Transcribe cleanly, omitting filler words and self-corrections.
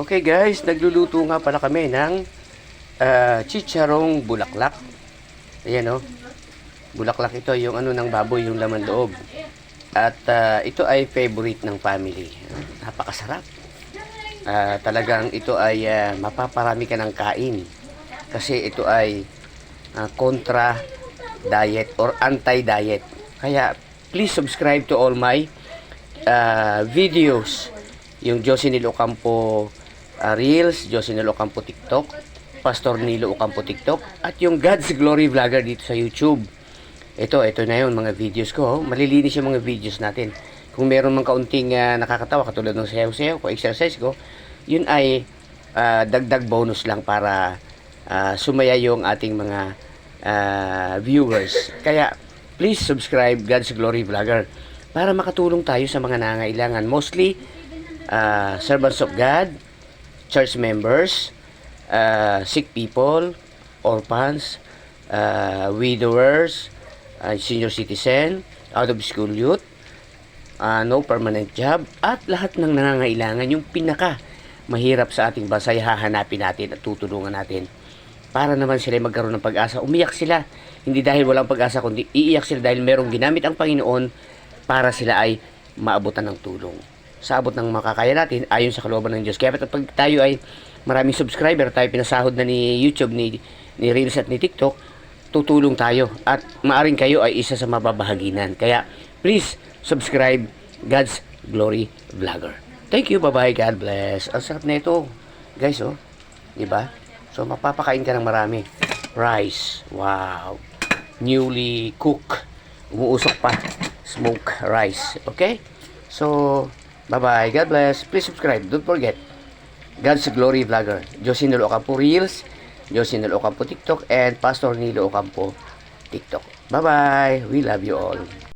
Okay guys, nagluluto nga pala kami ng chicharong bulaklak. Ayan o. Bulaklak ito, yung ano ng baboy, yung laman loob. At ito ay favorite ng family. Napakasarap. Talagang ito ay mapaparami ka ng kain. Kasi ito ay contra diet or anti-diet. Kaya please subscribe to all my videos. Yung Josie Nilo Ocampo Reels, Josie Nilo Ocampo TikTok, Pastor Nilo Ocampo TikTok, at yung God's Glory Vlogger dito sa YouTube. Ito na yun, mga videos ko. Malilinis yung mga videos natin. Kung meron mang kaunting nakakatawa, katulad ng sayaw-sayaw ko, exercise ko, yun ay dagdag bonus lang para sumaya yung ating mga viewers. Kaya, please subscribe God's Glory Vlogger para makatulong tayo sa mga nangangailangan. Mostly, servants of God, church members, sick people, orphans, widowers, senior citizen, out of school youth, no permanent job, at lahat ng nangangailangan, yung pinaka mahirap sa ating bansa, hahanapin natin at tutulungan natin para naman sila magkaroon ng pag-asa. Umiyak sila, hindi dahil walang pag-asa, kundi iiyak sila dahil merong ginamit ang Panginoon para sila ay maabutan ng tulong sa abot ng makakaya natin ayon sa kalooban ng Diyos. Kaya pag tayo ay maraming subscriber, tayo pinasahod na ni YouTube, ni Reels at ni TikTok, tutulong tayo at maaring kayo ay isa sa mababahaginan. Kaya please subscribe God's Glory Vlogger. Thank you, bye-bye, God bless. Ang sarap na ito, guys, oh. Diba? So, mapapakain ka ng marami. Rice, wow. Newly cooked. Umuusok pa. Smoke rice, okay? So, bye-bye, God bless. Please subscribe, don't forget. God's Glory Vlogger, Josie Nilo Ocampo Reels, Josie Nilo Ocampo TikTok, and Pastor Nilo Ocampo TikTok. Bye-bye. We love you all.